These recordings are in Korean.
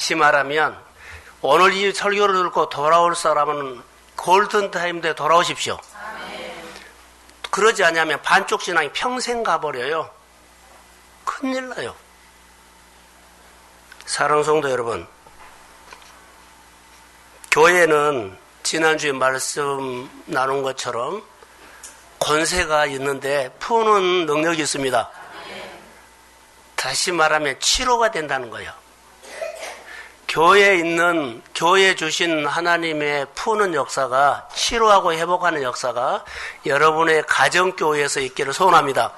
다시 말하면 오늘 이 설교를 듣고 돌아올 사람은 골든타임대에 돌아오십시오. 그러지 않으면 반쪽 신앙이 평생 가버려요. 큰일 나요. 사랑하는 성도 여러분, 교회는 지난주에 말씀 나눈 것처럼 권세가 있는데 푸는 능력이 있습니다. 다시 말하면 치료가 된다는 거예요. 교회에 주신 하나님의 푸는 역사가, 치료하고 회복하는 역사가 여러분의 가정교회에서 있기를 소원합니다.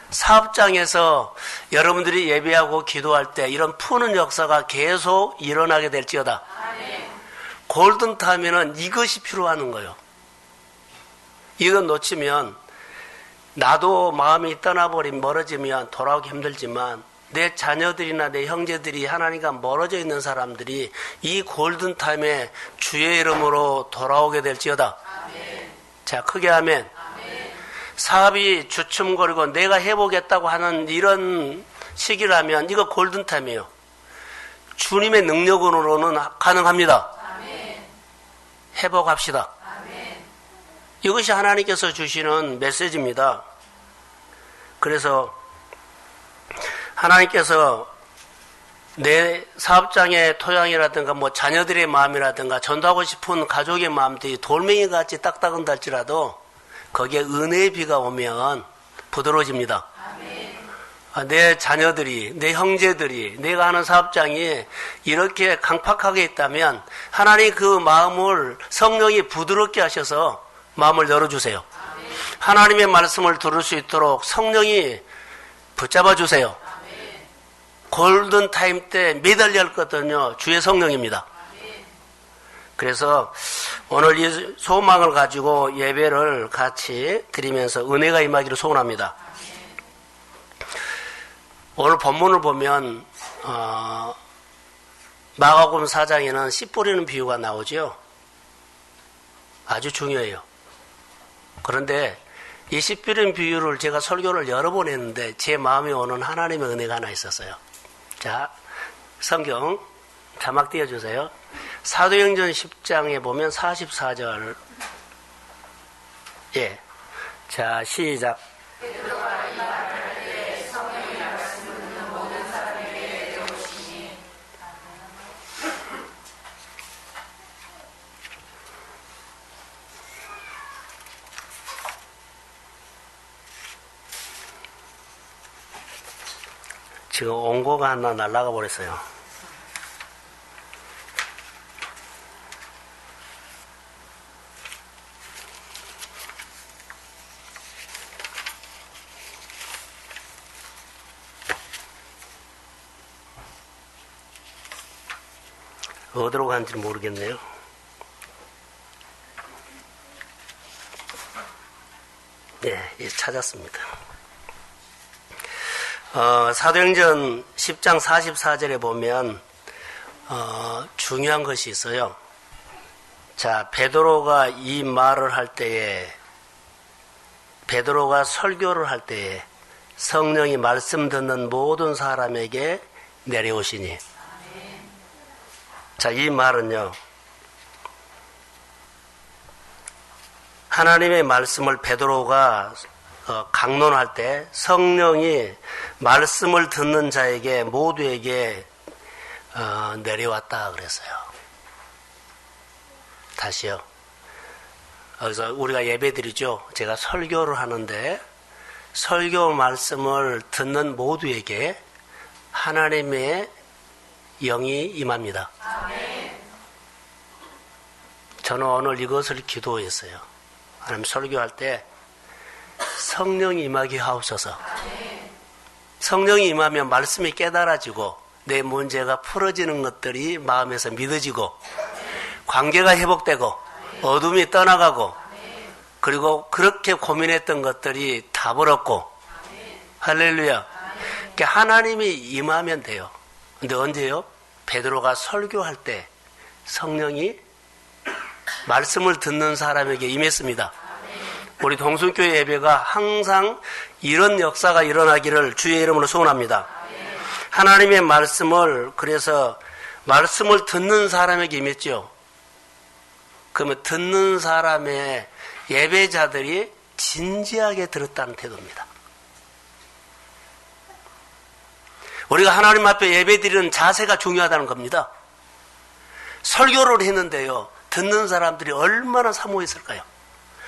사업장에서 여러분들이 예배하고 기도할 때 이런 푸는 역사가 계속 일어나게 될지어다. 골든타임에는 이것이 필요한 거예요. 이건 놓치면 나도 마음이 떠나버린 멀어지면 돌아오기 힘들지만 내 자녀들이나 내 형제들이 하나님과 멀어져 있는 사람들이 이 골든타임에 주의 이름으로 돌아오게 될지어다. 아멘. 자, 크게 아멘. 아멘. 사업이 주춤거리고 내가 해보겠다고 하는 이런 시기라면 이거 골든타임이에요. 주님의 능력으로는 가능합니다. 아멘. 회복합시다. 아멘. 이것이 하나님께서 주시는 메시지입니다. 그래서 하나님께서 내 사업장의 토양이라든가 자녀들의 마음이라든가 전도하고 싶은 가족의 마음들이 돌멩이같이 딱딱한달지라도 거기에 은혜의 비가 오면 부드러워집니다. 내 자녀들이, 내 형제들이, 내가 하는 사업장이 이렇게 강팍하게 있다면 하나님 그 마음을 성령이 부드럽게 하셔서 마음을 열어주세요. 하나님의 말씀을 들을 수 있도록 성령이 붙잡아 주세요. 골든타임 때 매달려 할 것은요, 주의 성령입니다. 그래서 오늘 이 소망을 가지고 예배를 같이 드리면서 은혜가 임하기를 소원합니다. 오늘 본문을 보면 마가복음 4장에는 씨 뿌리는 비유가 나오죠. 아주 중요해요. 그런데 이 씨 뿌리는 비유를 제가 설교를 여러 번 했는데 제 마음에 오는 하나님의 은혜가 하나 있었어요. 자, 성경 자막 띄워주세요. 사도행전 10장에 보면 44절. 예. 자, 시작. 지금 원고가 하나 날아가 버렸어요. 어디로 간지 모르겠네요. 네, 예, 찾았습니다. 사도행전 10장 44절에 보면 중요한 것이 있어요. 자, 베드로가 이 말을 할 때에, 베드로가 설교를 할 때에 성령이 말씀 듣는 모든 사람에게 내려오시니. 자, 이 말은요, 하나님의 말씀을 베드로가 강론할 때 성령이 말씀을 듣는 자에게 모두에게 내려왔다 그랬어요. 다시요. 그래서 우리가 예배드리죠. 제가 설교를 하는데 설교 말씀을 듣는 모두에게 하나님의 영이 임합니다. 저는 오늘 이것을 기도했어요. 하나님 설교할 때 성령이 임하게 하옵소서. 성령이 임하면 말씀이 깨달아지고 내 문제가 풀어지는 것들이 마음에서 믿어지고 관계가 회복되고 어둠이 떠나가고 그리고 그렇게 고민했던 것들이 답을 얻고 할렐루야. 그러니까 하나님이 임하면 돼요. 근데 언제요? 베드로가 설교할 때 성령이 말씀을 듣는 사람에게 임했습니다. 우리 동순교회 예배가 항상 이런 역사가 일어나기를 주의 이름으로 소원합니다. 하나님의 말씀을 그래서 말씀을 듣는 사람에게 임했죠. 그러면 듣는 사람의 예배자들이 진지하게 들었다는 태도입니다. 우리가 하나님 앞에 예배드리는 자세가 중요하다는 겁니다. 설교를 했는데요, 듣는 사람들이 얼마나 사모했을까요?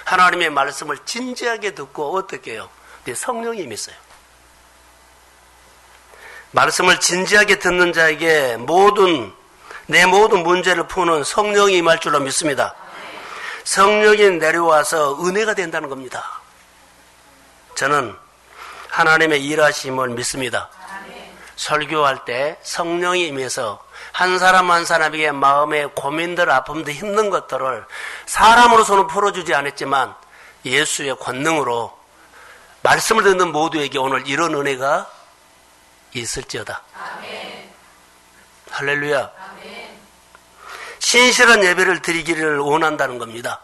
하나님의 말씀을 진지하게 듣고 어떻게 해요? 성령이 임했어요. 말씀을 진지하게 듣는 자에게 내 모든 문제를 푸는 성령이 임할 줄로 믿습니다. 성령이 내려와서 은혜가 된다는 겁니다. 저는 하나님의 일하심을 믿습니다. 설교할 때 성령이 임해서 한 사람 한 사람에게 마음의 고민들, 아픔들, 힘든 것들을 사람으로서는 풀어주지 않았지만 예수의 권능으로 말씀을 듣는 모두에게 오늘 이런 은혜가 있을지어다. 아멘. 할렐루야. 아멘. 신실한 예배를 드리기를 원한다는 겁니다.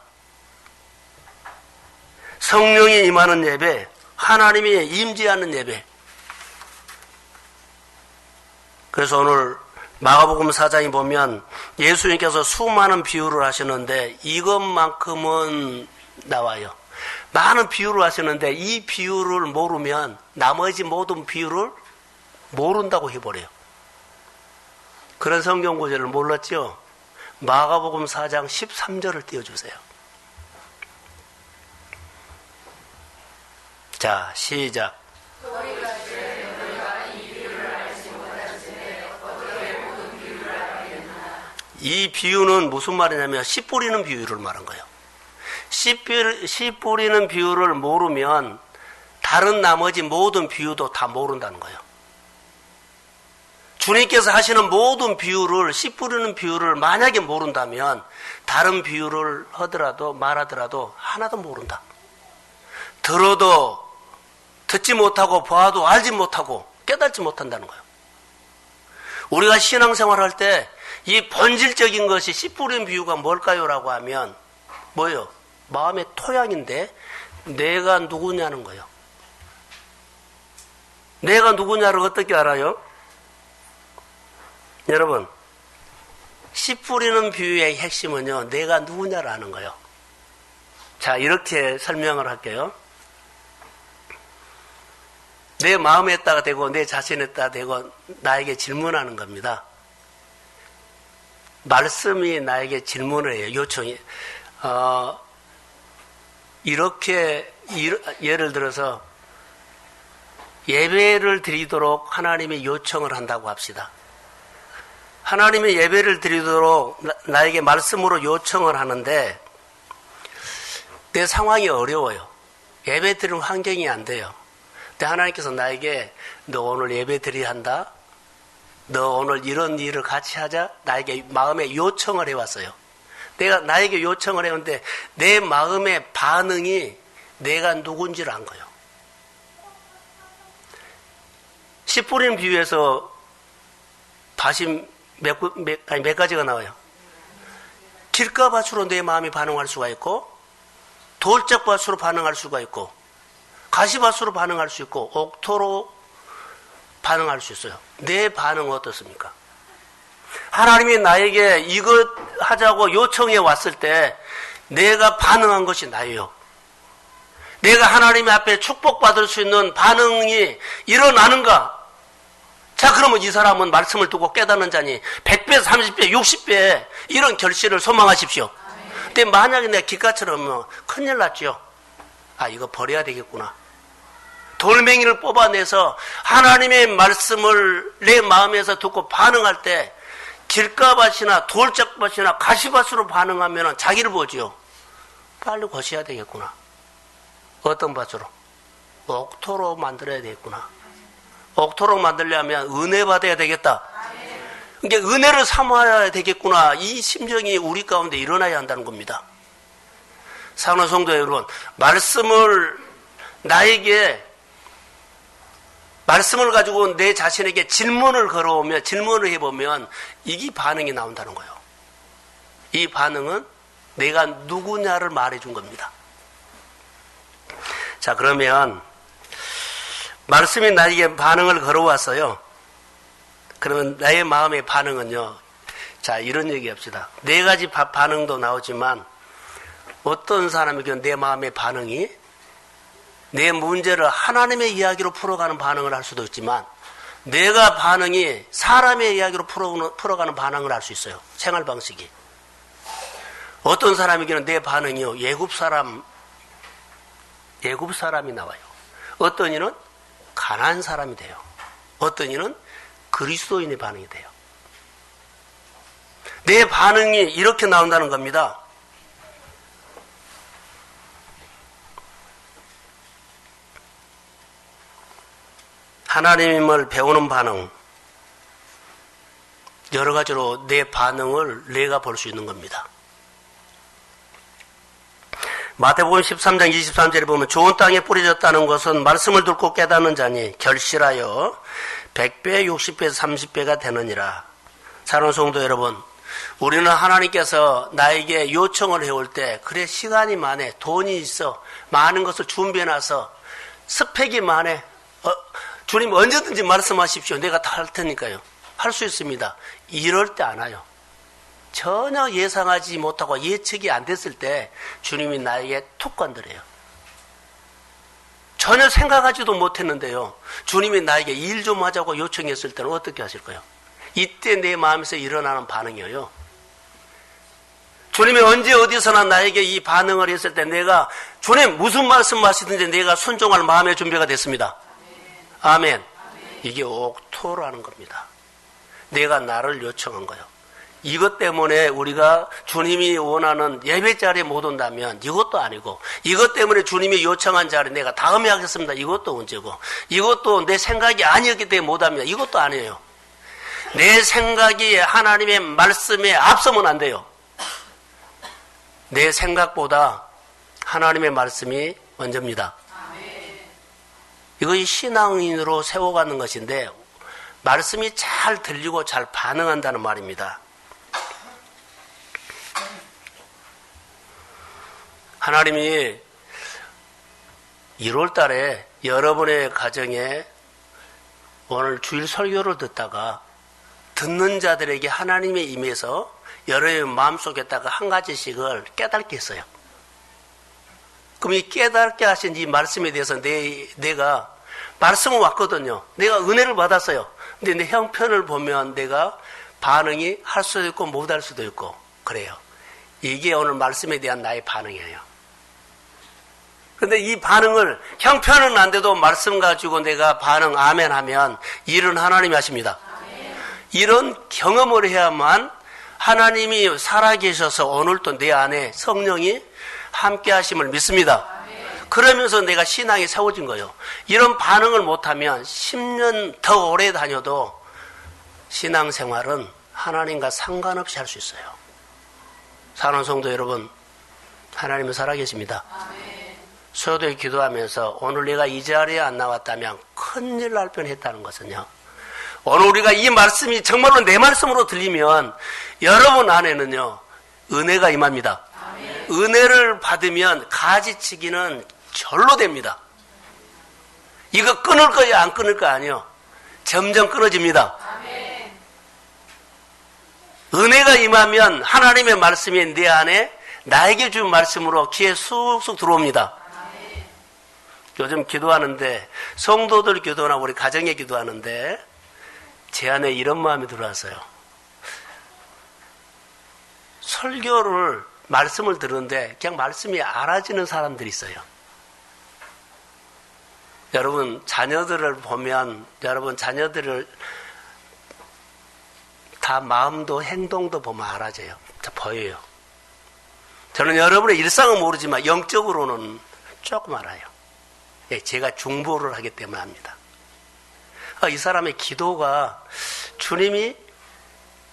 성령이 임하는 예배, 하나님이 임재하는 예배. 그래서 오늘 마가복음 4장에 보면 예수님께서 수많은 비유를 하시는데 이것만큼은 나와요. 많은 비유를 하시는데 이 비유를 모르면 나머지 모든 비유를 모른다고 해버려요. 그런 성경 구절을 몰랐죠? 마가복음 4장 13절을 띄워주세요. 자, 시작. 이 비유는 무슨 말이냐면 씨 뿌리는 비유를 말한 거예요. 씨 뿌리는 비유를 모르면 다른 나머지 모든 비유도 다 모른다는 거예요. 주님께서 하시는 모든 비유를, 씨 뿌리는 비유를 만약에 모른다면 다른 비유를 하더라도 말하더라도 하나도 모른다. 들어도 듣지 못하고 봐도 알지 못하고 깨닫지 못한다는 거예요. 우리가 신앙생활할 때 이 본질적인 것이 씨 뿌린 비유가 뭘까요? 라고 하면 뭐예요? 마음의 토양인데 내가 누구냐는 거예요. 내가 누구냐를 어떻게 알아요? 여러분, 씨 뿌리는 비유의 핵심은요, 내가 누구냐를 아는 거예요. 자, 이렇게 설명을 할게요. 내 마음에다가 대고 내 자신에다가 대고 나에게 질문하는 겁니다. 말씀이 나에게 질문을 해요. 요청이. 이렇게 예를 들어서 예배를 드리도록 하나님이 요청을 한다고 합시다. 하나님의 예배를 드리도록 나에게 말씀으로 요청을 하는데 내 상황이 어려워요. 예배 드리는 환경이 안 돼요. 근데 하나님께서 나에게 너 오늘 예배 드려야 한다. 너 오늘 이런 일을 같이 하자. 나에게 마음에 요청을 해왔어요. 나에게 요청을 했는데 내 마음의 반응이 내가 누군지를 안 거예요. 씨 뿌리는 비유에서 다시 몇 가지가 나와요. 길가밭으로 내 마음이 반응할 수가 있고, 돌짝밭으로 반응할 수가 있고, 가시밭으로 반응할 수 있고, 옥토로 반응할 수 있어요. 내 반응은 어떻습니까? 하나님이 나에게 이것 하자고 요청해 왔을 때 내가 반응한 것이 나예요. 내가 하나님 앞에 축복받을 수 있는 반응이 일어나는가? 자, 그러면 이 사람은 말씀을 두고 깨닫는 자니 100배, 30배, 60배 이런 결실을 소망하십시오. 근데 만약에 내가 기가처럼 큰일 났죠. 아, 이거 버려야 되겠구나. 돌멩이를 뽑아내서 하나님의 말씀을 내 마음에서 듣고 반응할 때 길가밭이나 돌짝밭이나 가시밭으로 반응하면 자기를 보지요. 빨리 거셔야 되겠구나. 어떤 밭으로? 옥토로 만들어야 되겠구나. 옥토로 만들려면 은혜 받아야 되겠다. 그러니까 은혜를 삼아야 되겠구나. 이 심정이 우리 가운데 일어나야 한다는 겁니다. 사랑하는 성도 여러분, 말씀을 가지고 내 자신에게 질문을 걸어오면, 질문을 해보면 이게 반응이 나온다는 거예요. 이 반응은 내가 누구냐를 말해준 겁니다. 자, 그러면 말씀이 나에게 반응을 걸어왔어요. 그러면 나의 마음의 반응은요, 자, 이런 얘기 합시다. 네 가지 반응도 나오지만 어떤 사람에게는 내 마음의 반응이 내 문제를 하나님의 이야기로 풀어가는 반응을 할 수도 있지만 내가 반응이 사람의 이야기로 풀어가는 반응을 할 수 있어요. 생활 방식이. 어떤 사람에게는 내 반응이요. 예굽 사람이 나와요. 어떤 이는 가난한 사람이 돼요. 어떤 이는 그리스도인의 반응이 돼요. 내 반응이 이렇게 나온다는 겁니다. 하나님을 배우는 반응, 여러 가지로 내 반응을 내가 볼 수 있는 겁니다. 마태복음 13장 23절에 보면 좋은 땅에 뿌려졌다는 것은 말씀을 듣고 깨닫는 자니 결실하여 100배, 60배, 30배가 되느니라. 사랑하는 성도 여러분, 우리는 하나님께서 나에게 요청을 해올 때 그래 시간이 많아, 돈이 있어, 많은 것을 준비해놔서 스펙이 많아, 주님 언제든지 말씀하십시오. 내가 다 할 테니까요. 할 수 있습니다. 이럴 때 안 와요. 전혀 예상하지 못하고 예측이 안 됐을 때 주님이 나에게 툭 건드려요. 전혀 생각하지도 못했는데요. 주님이 나에게 일 좀 하자고 요청했을 때는 어떻게 하실까요? 이때 내 마음에서 일어나는 반응이에요. 주님이 언제 어디서나 나에게 이 반응을 했을 때 내가 주님 무슨 말씀하시든지 내가 순종할 마음의 준비가 됐습니다. 아멘. 이게 옥토라는 겁니다. 내가 나를 요청한 거예요. 이것 때문에 우리가 주님이 원하는 예배 자리에 못 온다면 이것도 아니고, 이것 때문에 주님이 요청한 자리에 내가 다음에 하겠습니다. 이것도 문제고, 이것도 내 생각이 아니었기 때문에 못 합니다. 이것도 아니에요. 내 생각이 하나님의 말씀에 앞서면 안 돼요. 내 생각보다 하나님의 말씀이 먼저입니다. 이것이 신앙인으로 세워가는 것인데 말씀이 잘 들리고 잘 반응한다는 말입니다. 하나님이 1월 달에 여러분의 가정에 오늘 주일 설교를 듣다가 듣는 자들에게 하나님의 임해서 여러분의 마음속에다가 한 가지씩을 깨닫게 했어요. 그럼 이 깨닫게 하신 이 말씀에 대해서 내가 말씀은 왔거든요. 내가 은혜를 받았어요. 근데 내 형편을 보면 내가 반응이 할 수도 있고 못 할 수도 있고 그래요. 이게 오늘 말씀에 대한 나의 반응이에요. 근데 이 반응을 형편은 안 돼도 말씀 가지고 내가 반응 아멘 하면 일은 하나님이 하십니다. 이런 경험을 해야만 하나님이 살아계셔서 오늘도 내 안에 성령이 함께 하심을 믿습니다. 그러면서 내가 신앙이 세워진 거예요. 이런 반응을 못하면 10년 더 오래 다녀도 신앙생활은 하나님과 상관없이 할 수 있어요. 사랑하는 성도 여러분, 하나님은 살아계십니다. 소요도에 기도하면서 오늘 내가 이 자리에 안 나왔다면 큰일 날 뻔했다는 것은요, 오늘 우리가 이 말씀이 정말로 내 말씀으로 들리면 여러분 안에는요 은혜가 임합니다. 은혜를 받으면 가지치기는 절로 됩니다. 이거 끊을 거야 안 끊을 거 아니요, 점점 끊어집니다. 은혜가 임하면 하나님의 말씀이 내 안에 나에게 준 말씀으로 귀에 쑥쑥 들어옵니다. 요즘 기도하는데, 성도들 기도나 우리 가정에 기도하는데 제 안에 이런 마음이 들어왔어요. 설교를 말씀을 들었는데 그냥 말씀이 알아지는 사람들이 있어요. 여러분 자녀들을 보면 여러분 자녀들을 다 마음도 행동도 보면 알아져요. 보여요. 저는 여러분의 일상은 모르지만 영적으로는 조금 알아요. 제가 중보를 하기 때문에 압니다. 이 사람의 기도가 주님이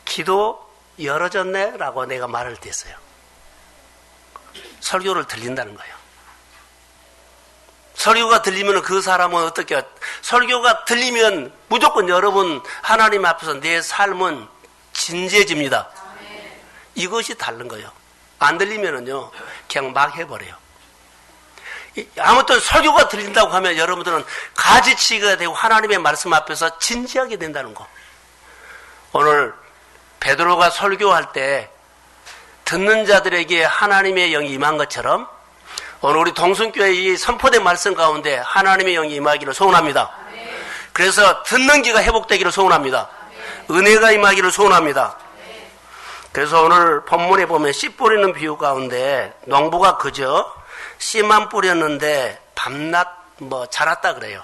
기도 열어졌네 라고 내가 말을 했어요. 설교를 들린다는 거예요. 설교가 들리면 그 사람은 어떻게, 설교가 들리면 무조건 여러분 하나님 앞에서 내 삶은 진지해집니다. 이것이 다른 거예요. 안 들리면은요 그냥 막 해버려요. 아무튼 설교가 들린다고 하면 여러분들은 가지치기가 되고 하나님의 말씀 앞에서 진지하게 된다는 거. 오늘 베드로가 설교할 때 듣는 자들에게 하나님의 영이 임한 것처럼 오늘 우리 동순교회 이 선포된 말씀 가운데 하나님의 영이 임하기를 소원합니다. 그래서 듣는 귀가 회복되기를 소원합니다. 은혜가 임하기를 소원합니다. 그래서 오늘 본문에 보면 씨 뿌리는 비유 가운데 농부가 그저 씨만 뿌렸는데 밤낮 자랐다 그래요.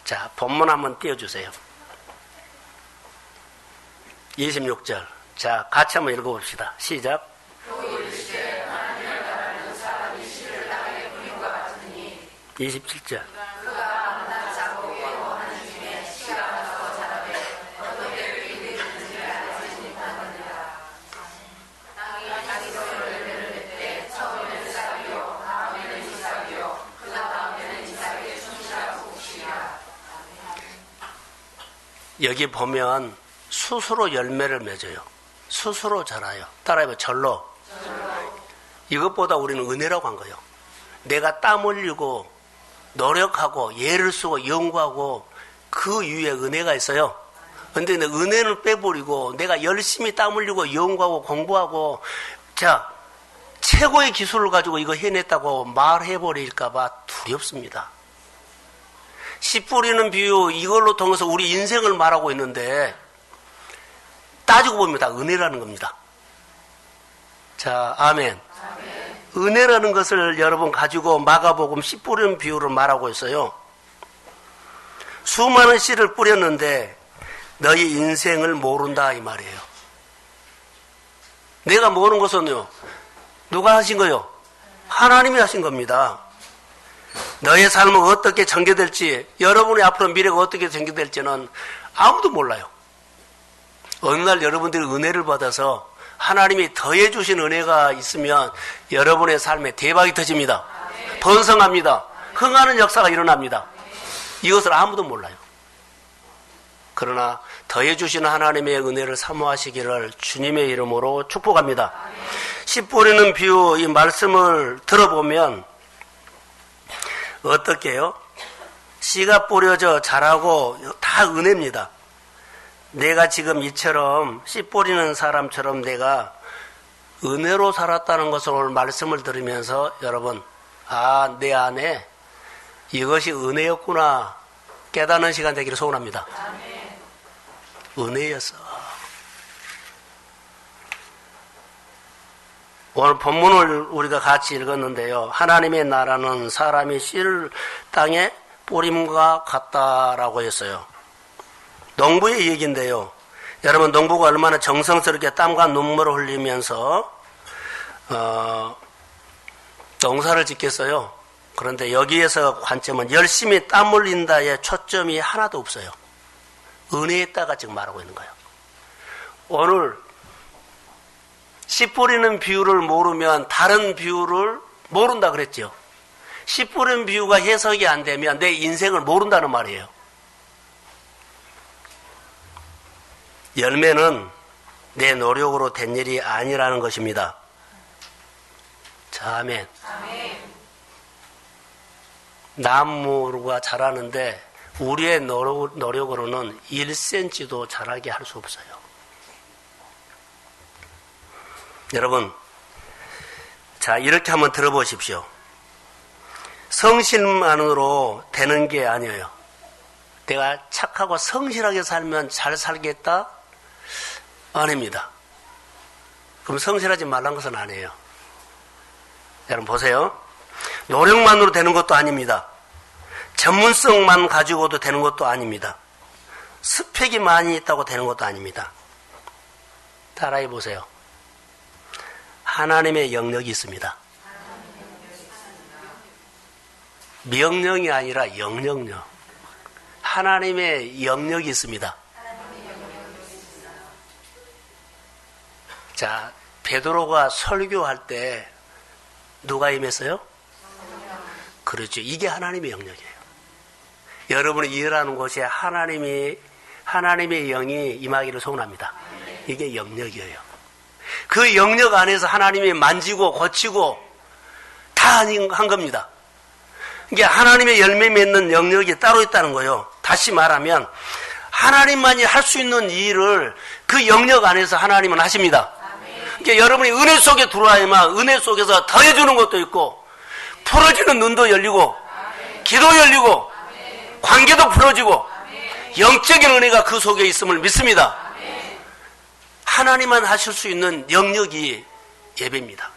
자, 본문 한번 띄워주세요. 26절. 자, 같이 한번 읽어봅시다. 시작. 27절. 여기 보면 스스로 열매를 맺어요. 스스로 자라요. 따라해봐. 절로. 이것보다 우리는 은혜라고 한 거예요. 내가 땀 흘리고 노력하고 애를 쓰고 연구하고 그 위에 은혜가 있어요. 근데 은혜는 빼버리고 내가 열심히 땀 흘리고 연구하고 공부하고 자 최고의 기술을 가지고 이거 해냈다고 말해버릴까봐 두렵습니다. 씨 뿌리는 비유 이걸로 통해서 우리 인생을 말하고 있는데 따지고 보면 다 은혜라는 겁니다. 자, 아멘. 은혜라는 것을 여러분 가지고 마가복음 씨 뿌리는 비유를 말하고 있어요. 수많은 씨를 뿌렸는데 너희 인생을 모른다 이 말이에요. 내가 모르는 것은요. 누가 하신 거요? 하나님이 하신 겁니다. 너의 삶은 어떻게 전개될지 여러분의 앞으로 미래가 어떻게 전개될지는 아무도 몰라요. 어느 날 여러분들이 은혜를 받아서 하나님이 더해 주신 은혜가 있으면 여러분의 삶에 대박이 터집니다. 번성합니다. 흥하는 역사가 일어납니다. 이것을 아무도 몰라요. 그러나 더해 주신 하나님의 은혜를 사모하시기를 주님의 이름으로 축복합니다. 씨 뿌리는 비유 이 말씀을 들어보면 어떻게 해요? 씨가 뿌려져 자라고 다 은혜입니다. 내가 지금 이처럼 씨 뿌리는 사람처럼 내가 은혜로 살았다는 것을 오늘 말씀을 들으면서 여러분, 아, 내 안에 이것이 은혜였구나 깨닫는 시간 되기를 소원합니다. 은혜였어. 오늘 본문을 우리가 같이 읽었는데요. 하나님의 나라는 사람이 씨를 땅에 뿌림과 같다라고 했어요. 농부의 얘기인데요. 여러분 농부가 얼마나 정성스럽게 땀과 눈물을 흘리면서 농사를 짓겠어요. 그런데 여기에서 관점은 열심히 땀 흘린다에 초점이 하나도 없어요. 은혜에다가 지금 말하고 있는 거예요. 오늘 씨 뿌리는 비유를 모르면 다른 비유를 모른다 그랬죠. 씨 뿌리는 비유가 해석이 안 되면 내 인생을 모른다는 말이에요. 열매는 내 노력으로 된 일이 아니라는 것입니다. 자, 아멘. 나무가 자라는데 우리의 노력으로는 1cm도 자라게 할 수 없어요. 여러분, 자, 이렇게 한번 들어보십시오. 성실만으로 되는 게 아니에요. 내가 착하고 성실하게 살면 잘 살겠다? 아닙니다. 그럼 성실하지 말란 것은 아니에요. 여러분 보세요. 노력만으로 되는 것도 아닙니다. 전문성만 가지고도 되는 것도 아닙니다. 스펙이 많이 있다고 되는 것도 아닙니다. 따라해 보세요. 하나님의 영역이 있습니다. 명령이 아니라 영역력. 하나님의 영역이 있습니다. 자, 베드로가 설교할 때 누가 임했어요? 그렇죠. 이게 하나님의 영역이에요. 여러분이 일하는 곳에 하나님의 영이 임하기를 소원합니다. 이게 영역이에요. 그 영역 안에서 하나님이 만지고 고치고 다 한 겁니다. 이게 하나님의 열매 맺는 영역이 따로 있다는 거예요. 다시 말하면 하나님만이 할 수 있는 일을 그 영역 안에서 하나님은 하십니다. 그러니까 여러분이 은혜 속에 들어와야만 은혜 속에서 더해주는 것도 있고 풀어지는 눈도 열리고 기도 열리고 관계도 풀어지고 영적인 은혜가 그 속에 있음을 믿습니다. 하나님만 하실 수 있는 영역이 예배입니다.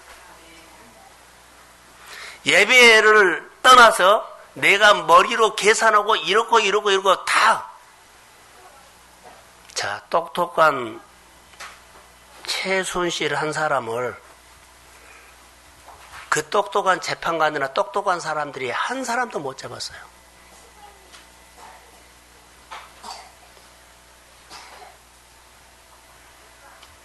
예배를 떠나서 내가 머리로 계산하고 이렇고 다. 자, 똑똑한 최순실 한 사람을 그 똑똑한 재판관이나 똑똑한 사람들이 한 사람도 못 잡았어요.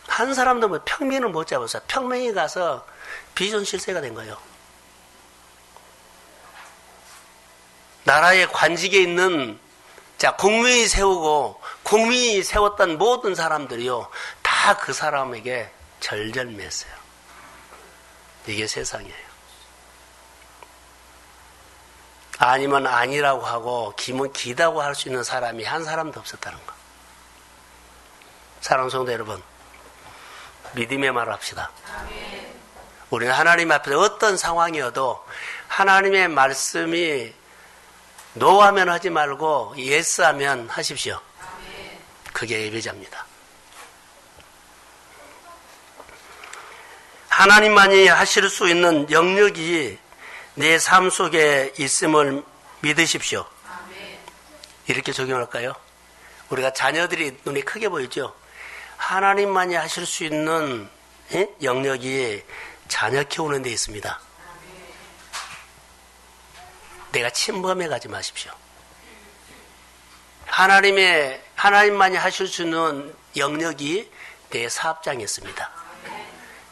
한 사람도 평민을 못 잡았어요. 평민이 가서 비전실세가 된 거예요. 나라의 관직에 있는 국민이 세우고 국민이 세웠던 모든 사람들이요 다 그 사람에게 절절매했어요. 이게 세상이에요. 아니면 아니라고 하고 기면 기다고 할 수 있는 사람이 한 사람도 없었다는 거. 사랑하는 성도 여러분, 믿음의 말을 합시다. 우리는 하나님 앞에서 어떤 상황이어도 하나님의 말씀이 노하면 하지 말고 예스하면 하십시오. 그게 예배자입니다. 하나님만이 하실 수 있는 영역이 내 삶 속에 있음을 믿으십시오. 이렇게 적용할까요? 우리가 자녀들이 눈에 크게 보이죠? 하나님만이 하실 수 있는 영역이 자녀 키우는 데 있습니다. 내가 침범해 가지 마십시오. 하나님만이 하실 수 있는 영역이 내 사업장에 있습니다.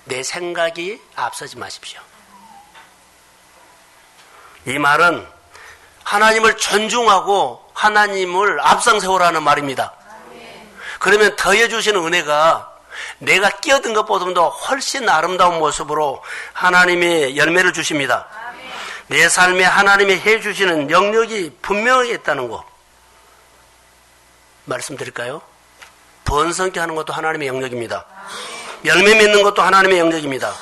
내 생각이 앞서지 마십시오. 이 말은 하나님을 존중하고 하나님을 앞장 세우라는 말입니다. 그러면 더해주시는 은혜가 내가 끼어든 것보다도 훨씬 아름다운 모습으로 하나님의 열매를 주십니다. 내 삶에 하나님이 해주시는 영역이 분명히 있다는 거 말씀드릴까요? 번성케 하는 것도 하나님의 영역입니다. 열매 맺는 것도 하나님의 영역입니다.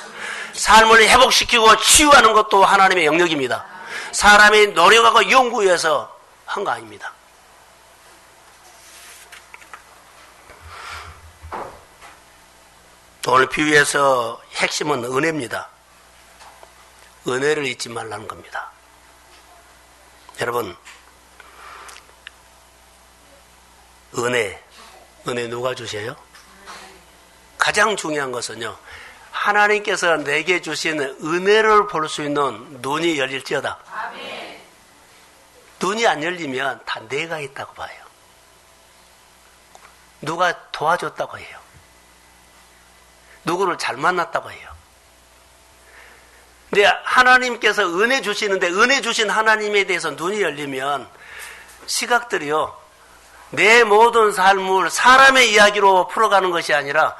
삶을 회복시키고 치유하는 것도 하나님의 영역입니다. 사람이 노력하고 연구해서 한 거 아닙니다. 오늘 비유에서 핵심은 은혜입니다. 은혜를 잊지 말라는 겁니다. 여러분, 은혜 누가 주세요? 가장 중요한 것은요, 하나님께서 내게 주신 은혜를 볼 수 있는 눈이 열릴지어다. 아멘. 눈이 안 열리면 다 내가 있다고 봐요. 누가 도와줬다고 해요. 누구를 잘 만났다고 해요. 근데 하나님께서 은혜 주시는데 은혜 주신 하나님에 대해서 눈이 열리면 시각들이요, 내 모든 삶을 사람의 이야기로 풀어가는 것이 아니라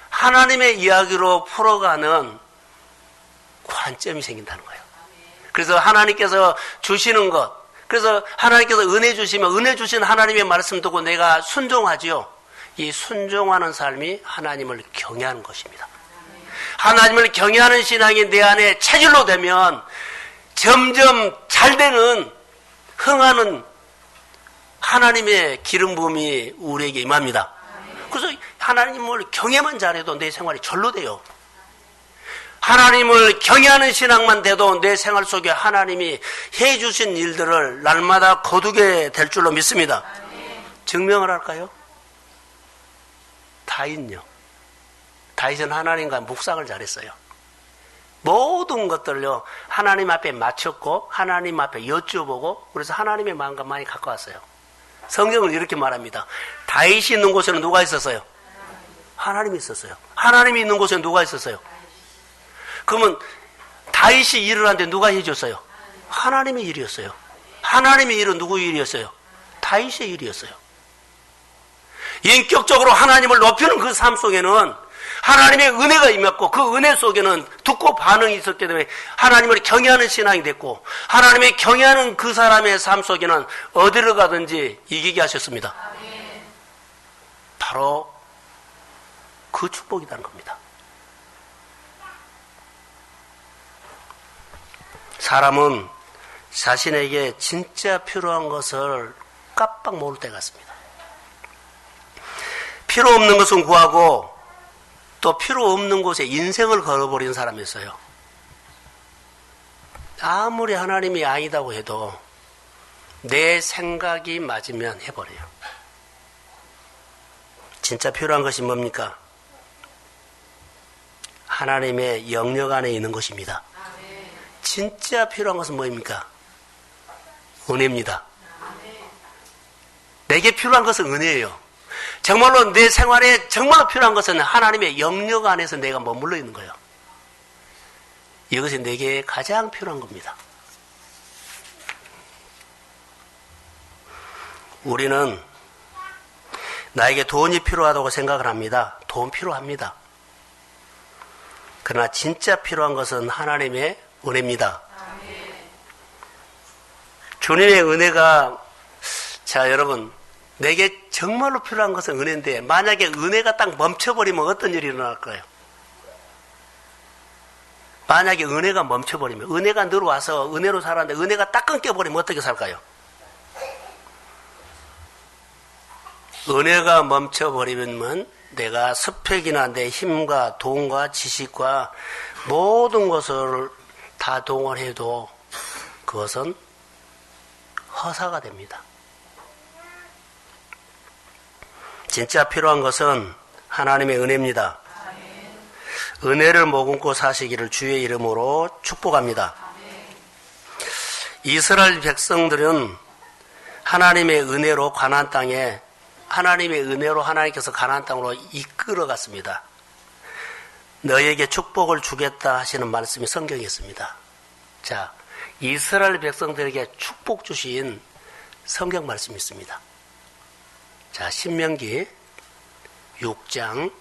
하나님의 이야기로 풀어가는 관점이 생긴다는 거예요. 그래서 하나님께서 주시는 것, 그래서 하나님께서 은혜 주시면 은혜 주신 하나님의 말씀 듣고 내가 순종하지요. 이 순종하는 삶이 하나님을 경외하는 것입니다. 하나님을 경외하는 신앙이 내 안에 체질로 되면 점점 잘되는 흥하는 하나님의 기름 부음이 우리에게 임합니다. 그래서 하나님을 경외만 잘해도 내 생활이 절로 돼요. 하나님을 경외하는 신앙만 돼도 내 생활 속에 하나님이 해주신 일들을 날마다 거두게 될 줄로 믿습니다. 증명을 할까요? 다윗요. 다윗은 하나님과 묵상을 잘했어요. 모든 것들요 하나님 앞에 맞췄고 하나님 앞에 여쭤보고 그래서 하나님의 마음과 많이 가까웠어요. 성경은 이렇게 말합니다. 다윗이 있는 곳에는 누가 있었어요? 하나님이 있었어요. 하나님이 있는 곳에는 누가 있었어요? 그러면 다윗이 일을 하는데 누가 해줬어요? 하나님의 일이었어요. 하나님의 일은 누구의 일이었어요? 다윗의 일이었어요. 인격적으로 하나님을 높이는 그 삶 속에는 하나님의 은혜가 임했고 그 은혜 속에는 듣고 반응이 있었기 때문에 하나님을 경외하는 신앙이 됐고 하나님의 경외하는 그 사람의 삶 속에는 어디를 가든지 이기게 하셨습니다. 바로 그 축복이라는 겁니다. 사람은 자신에게 진짜 필요한 것을 깜빡 모를 때가 있습니다. 필요 없는 것은 구하고 또 필요 없는 곳에 인생을 걸어버리는 사람이 있어요. 아무리 하나님이 아니다고 해도 내 생각이 맞으면 해버려요. 진짜 필요한 것이 뭡니까? 하나님의 영역 안에 있는 것입니다. 진짜 필요한 것은 뭐입니까? 은혜입니다. 내게 필요한 것은 은혜예요. 정말로 내 생활에 정말 필요한 것은 하나님의 영역 안에서 내가 머물러 있는 거예요. 이것이 내게 가장 필요한 겁니다. 우리는 나에게 돈이 필요하다고 생각을 합니다. 돈 필요합니다. 그러나 진짜 필요한 것은 하나님의 은혜입니다. 주님의 은혜가, 자, 여러분, 내게 정말로 필요한 것은 은혜인데 만약에 은혜가 딱 멈춰버리면 어떤 일이 일어날 거예요? 만약에 은혜가 멈춰버리면, 은혜가 늘어와서 은혜로 살았는데 은혜가 딱 끊겨버리면 어떻게 살까요? 은혜가 멈춰버리면 내가 스펙이나 내 힘과 돈과 지식과 모든 것을 다 동원해도 그것은 허사가 됩니다. 진짜 필요한 것은 하나님의 은혜입니다. 은혜를 머금고 사시기를 주의 이름으로 축복합니다. 이스라엘 백성들은 하나님의 은혜로 가나안 땅에, 하나님의 은혜로 하나님께서 가나안 땅으로 이끌어갔습니다. 너희에게 축복을 주겠다 하시는 말씀이 성경에 있습니다. 자, 이스라엘 백성들에게 축복 주신 성경 말씀이 있습니다. 자, 신명기 6장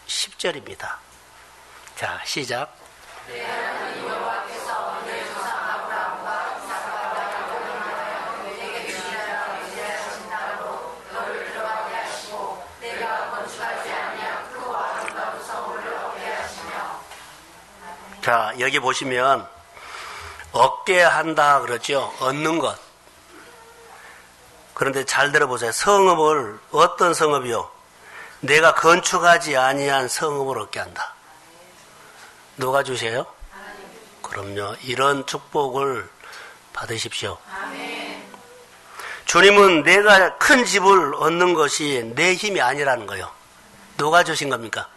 10절입니다. 자, 시작. 자, 여기 보시면 얻게 한다 그러죠. 얻는 것. 그런데 잘 들어보세요. 성읍을, 어떤 성읍이요? 내가 건축하지 아니한 성읍을 얻게 한다. 누가 주세요? 그럼요. 이런 축복을 받으십시오. 주님은 내가 큰 집을 얻는 것이 내 힘이 아니라는 거예요. 누가 주신 겁니까?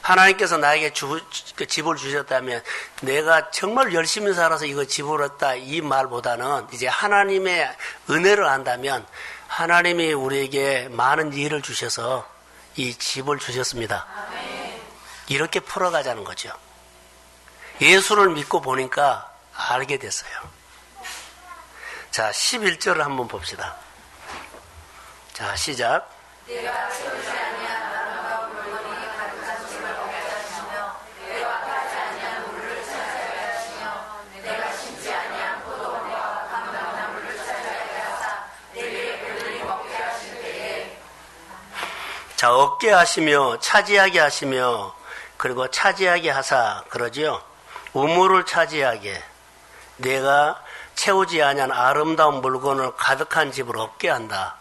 하나님께서 나에게 집을 주셨다면 내가 정말 열심히 살아서 이거 집을 얻다 이 말보다는 이제 하나님의 은혜를 안다면 하나님이 우리에게 많은 일을 주셔서 이 집을 주셨습니다. 이렇게 풀어가자는 거죠. 예수를 믿고 보니까 알게 됐어요. 자, 11절을 한번 봅시다. 자, 시작. 내가 채우지 아니한 나무가 물건이 가득한 집을 얻게 하시며 내가 파지 아니한 물을 차지하게 하시며 내가 심지 아니한 포도원과 감람나무를 차지하게 하사 내 위에 그들이 먹게 하실 때에. 자, 얻게 하시며 차지하게 하시며 그리고 차지하게 하사 그러지요. 우물을 차지하게, 내가 채우지 아니한 아름다운 물건을 가득한 집을 얻게 한다.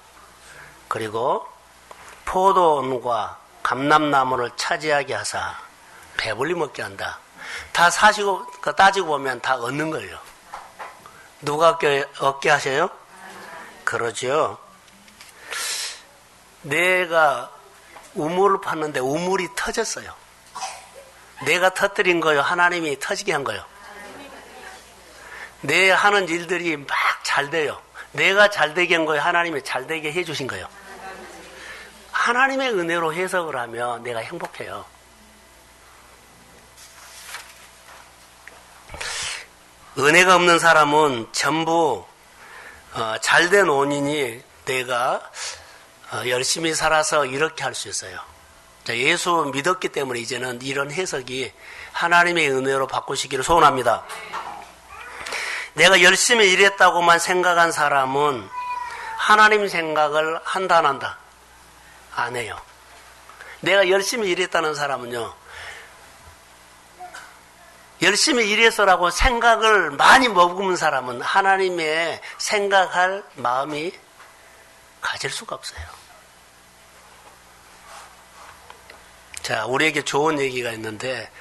그리고 포도원과 감람나무를 차지하게 하사 배불리 먹게 한다. 다 사시고 따지고 보면 다 얻는 거예요. 누가 얻게 하셔요? 그러죠. 내가 우물을 팠는데 우물이 터졌어요. 내가 터뜨린 거요? 하나님이 터지게 한 거요? 내 하는 일들이 막 잘 돼요. 내가 잘 되게 한 거요? 하나님이 잘 되게 해주신 거요? 하나님의 은혜로 해석을 하면 내가 행복해요. 은혜가 없는 사람은 전부 잘된 원인이 내가 열심히 살아서 이렇게 할 수 있어요. 자, 예수 믿었기 때문에 이제는 이런 해석이 하나님의 은혜로 바꾸시기를 소원합니다. 내가 열심히 일했다고만 생각한 사람은 하나님 생각을 한다 안 한다? 안 해요. 내가 열심히 일했다는 사람은요, 열심히 일해서라고 생각을 많이 머금은 사람은 하나님의 생각할 마음이 가질 수가 없어요. 자, 우리에게 좋은 얘기가 있는데,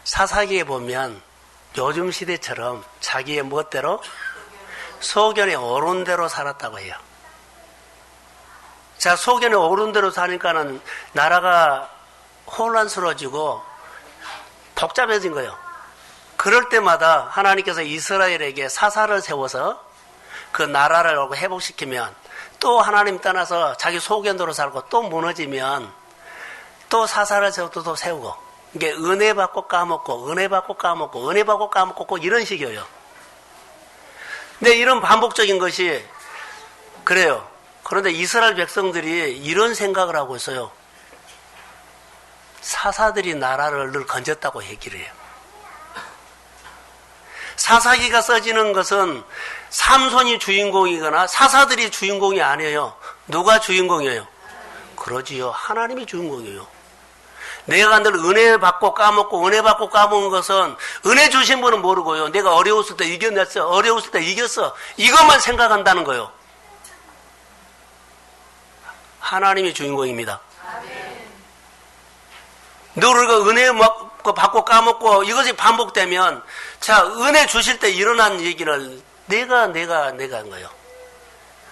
사사기에 보면 요즘 시대처럼 자기의 멋대로 소견에 오른 대로 살았다고 해요. 자, 소견에 오른 대로 사니까는 나라가 혼란스러워지고 복잡해진 거예요. 그럴 때마다 하나님께서 이스라엘에게 사사를 세워서 그 나라를 회복시키면, 또 하나님 떠나서 자기 소견대로 살고 또 무너지면 또 사사를 또 세우고, 이게 은혜 받고 까먹고 은혜 받고 까먹고 은혜 받고 까먹고 이런 식이에요. 근데 이런 반복적인 것이 그래요. 그런데 이스라엘 백성들이 이런 생각을 하고 있어요. 사사들이 나라를 늘 건졌다고 얘기를 해요. 사사기가 써지는 것은 삼손이 주인공이거나 사사들이 주인공이 아니에요. 누가 주인공이에요? 그러지요. 하나님이 주인공이에요. 내가 늘 은혜 받고 까먹고 은혜 받고 까먹은 것은 은혜 주신 분은 모르고요. 내가 어려웠을 때 이겨냈어. 어려웠을 때 이겼어. 이것만 생각한다는 거예요. 하나님이 주인공입니다. 늘 우리가 은혜 받고 까먹고 이것이 반복되면, 자, 은혜 주실 때 일어난 얘기를 내가 한 거예요.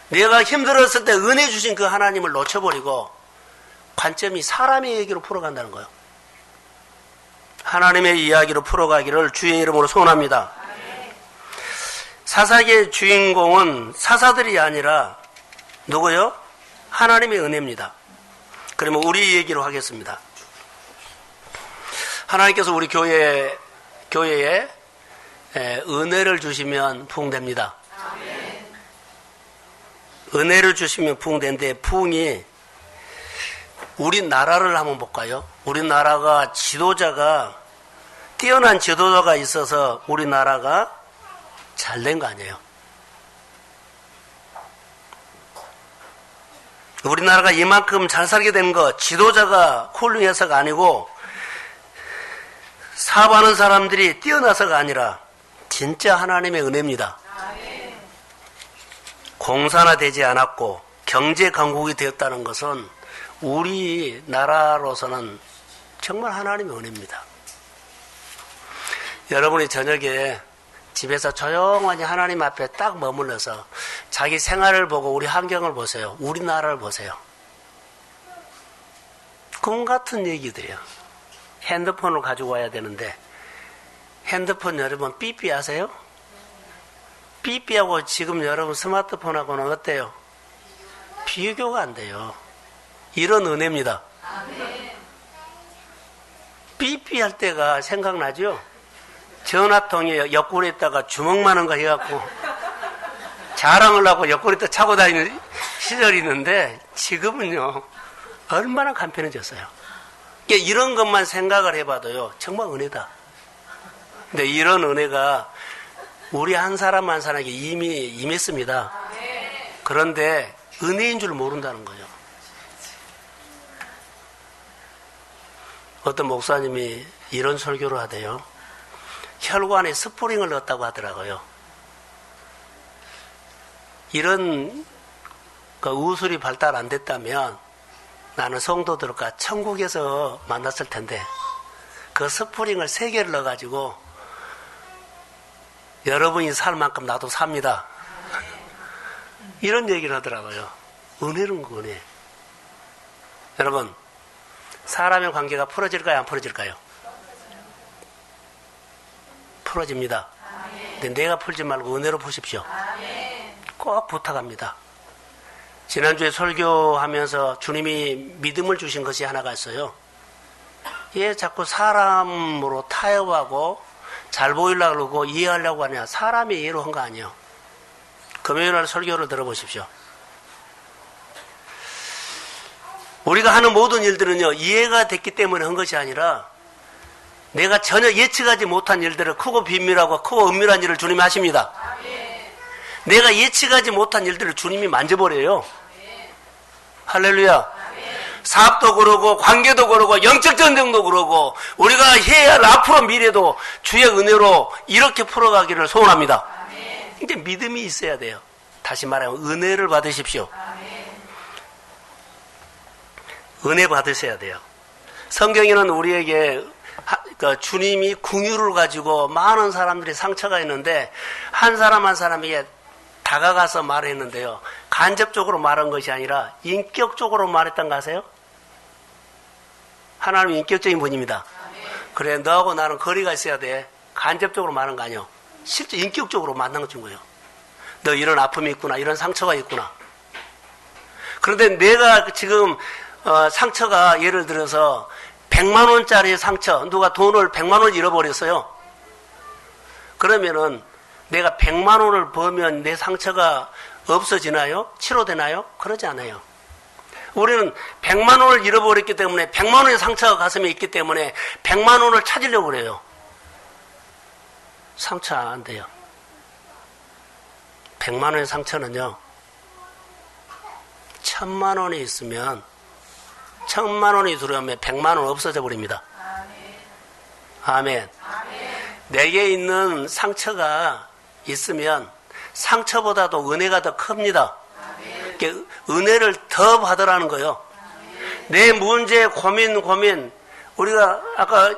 내가 힘들었을 때 은혜 주신 그 하나님을 놓쳐버리고 관점이 사람의 얘기로 풀어간다는 거예요. 하나님의 이야기로 풀어가기를 주의 이름으로 소원합니다. 사사기의 주인공은 사사들이 아니라 누구요? 하나님의 은혜입니다. 그러면 우리 얘기로 하겠습니다. 하나님께서 우리 교회에 은혜를 주시면 부흥됩니다. 은혜를 주시면 부흥되는데, 부흥이 우리나라를 한번 볼까요? 우리나라가 뛰어난 지도자가 있어서 우리나라가 잘 된 거 아니에요. 우리나라가 이만큼 잘 살게 된 거 지도자가 훌륭해서가 아니고, 사업하는 사람들이 뛰어나서가 아니라 진짜 하나님의 은혜입니다. 공산화되지 않았고 경제 강국이 되었다는 것은 우리나라로서는 정말 하나님의 은혜입니다. 여러분이 저녁에 집에서 조용하니 하나님 앞에 딱 머물러서 자기 생활을 보고 우리 환경을 보세요. 우리나라를 보세요. 꿈 같은 얘기들이요. 핸드폰을 가지고 와야 되는데, 핸드폰 여러분 삐삐 아세요? 삐삐하고 지금 여러분 스마트폰하고는 어때요? 비교가 안 돼요. 이런 은혜입니다. 삐삐 할 때가 생각나죠? 전화통에 옆구리에다가 주먹 많은 거 해갖고 자랑을 하고 옆구리에다 차고 다니는 시절이 있는데, 지금은요 얼마나 간편해졌어요. 이런 것만 생각을 해봐도요 정말 은혜다. 근데 이런 은혜가 우리 한 사람 한 사람에게 이미 임했습니다. 그런데 은혜인 줄 모른다는 거죠. 어떤 목사님이 이런 설교를 하대요. 혈관에 스프링을 넣었다고 하더라고요. 이런 우술이 발달 안 됐다면 나는 성도들과 천국에서 만났을 텐데, 그 스프링을 3개를 넣어가지고 여러분이 살 만큼 나도 삽니다. 이런 얘기를 하더라고요. 은혜는 은혜. 여러분, 사람의 관계가 풀어질까요? 안 풀어질까요? 풀어집니다. 근데 내가 풀지 말고 은혜로 푸십시오. 꼭 부탁합니다. 지난주에 설교하면서 주님이 믿음을 주신 것이 하나가 있어요. 얘 자꾸 사람으로 타협하고 잘 보이려고 그러고 이해하려고 하냐. 사람이 이해로 한 거 아니에요. 금요일날 설교를 들어보십시오. 우리가 하는 모든 일들은요, 이해가 됐기 때문에 한 것이 아니라 내가 전혀 예측하지 못한 일들을, 크고 비밀하고 크고 은밀한 일을 주님이 하십니다. 내가 예측하지 못한 일들을 주님이 만져버려요. 할렐루야. 사업도 그러고 관계도 그러고 영적 전쟁도 그러고 우리가 해야 할 앞으로 미래도 주의 은혜로 이렇게 풀어가기를 소원합니다. 이게 믿음이 있어야 돼요. 다시 말하면 은혜를 받으십시오. 은혜 받으셔야 돼요. 성경에는 우리에게 주님이 긍휼을 가지고 많은 사람들이 상처가 있는데 한 사람 한 사람에게 다가가서 말했는데요. 간접적으로 말한 것이 아니라 인격적으로 말했던 거 아세요? 하나님은 인격적인 분입니다. 그래, 너하고 나는 거리가 있어야 돼. 간접적으로 말한 거 아니요. 실제 인격적으로 만난 거예요. 너 이런 아픔이 있구나. 이런 상처가 있구나. 그런데 내가 지금 상처가 예를 들어서 100만 원짜리 상처, 누가 돈을 100만 원을 잃어버렸어요. 그러면은 내가 100만 원을 벌면 내 상처가 없어지나요? 치료되나요? 그러지 않아요. 우리는 100만 원을 잃어버렸기 때문에 100만 원의 상처가 가슴에 있기 때문에 100만 원을 찾으려고 그래요. 상처 안 돼요. 100만 원의 상처는요. 1000만 원이 있으면 1000만 원이 들어오면 100만 원 없어져 버립니다. 아멘. 내게 있는 상처가 있으면 상처보다도 은혜가 더 큽니다. 은혜를 더 받으라는 거예요. 내 문제, 고민, 우리가 아까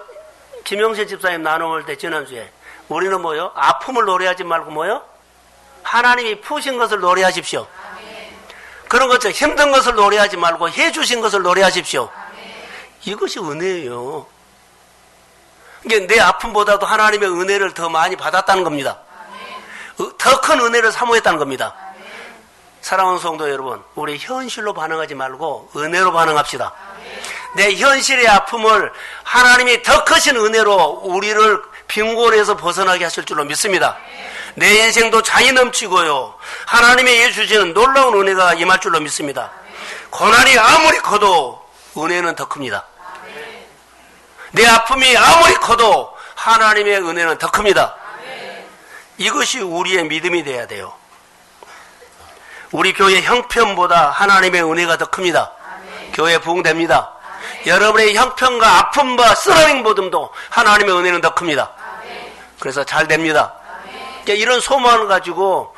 김영세 집사님 나눔을 때 지난주에 우리는 뭐요? 아픔을 노래하지 말고 뭐요? 하나님이 푸신 것을 노래하십시오. 그런 것처럼 힘든 것을 노래하지 말고 해주신 것을 노래하십시오. 이것이 은혜예요. 이게 내 아픔보다도 하나님의 은혜를 더 많이 받았다는 겁니다. 더 큰 은혜를 사모했다는 겁니다. 사랑하는 성도 여러분, 우리 현실로 반응하지 말고 은혜로 반응합시다. 내 현실의 아픔을 하나님이 더 크신 은혜로 우리를 빈곤에서 벗어나게 하실 줄로 믿습니다. 내 인생도 잔이 넘치고요. 하나님의 주시는 놀라운 은혜가 임할 줄로 믿습니다. 고난이 아무리 커도 은혜는 더 큽니다. 내 아픔이 아무리 커도 하나님의 은혜는 더 큽니다. 이것이 우리의 믿음이 돼야 돼요. 우리 교회 형편보다 하나님의 은혜가 더 큽니다. 교회 부흥됩니다. 여러분의 형편과 아픔과 쓰러짐 보듬도 하나님의 은혜는 더 큽니다. 그래서 잘 됩니다. 이런 소망을 가지고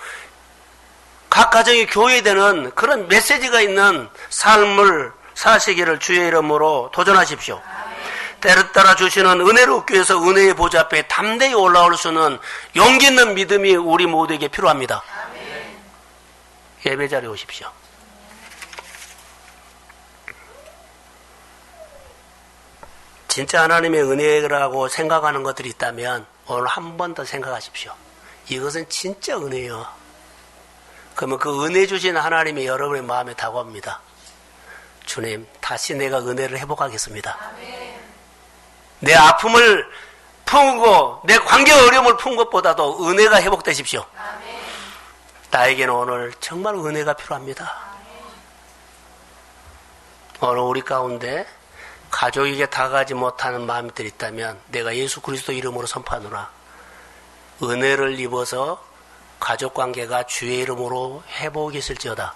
각 가정이 교회되는 그런 메시지가 있는 삶을 사시기를 주의 이름으로 도전하십시오. 때를 따라 주시는 은혜를 얻기 위해서 은혜의 보좌 앞에 담대히 올라올 수 있는 용기 있는 믿음이 우리 모두에게 필요합니다. 예배 자리에 오십시오. 진짜 하나님의 은혜라고 생각하는 것들이 있다면 오늘 한 번 더 생각하십시오. 이것은 진짜 은혜예요. 그러면 그 은혜 주신 하나님이 여러분의 마음에 다가옵니다. 주님, 다시 내가 은혜를 회복하겠습니다. 내 아픔을 품고 내 관계 어려움을 푼 것보다도 은혜가 회복되십시오. 나에게는 오늘 정말 은혜가 필요합니다. 오늘 우리 가운데 가족에게 다가가지 못하는 마음들이 있다면 내가 예수 그리스도 이름으로 선포하노라. 은혜를 입어서 가족관계가 주의 이름으로 회복이 있을지어다.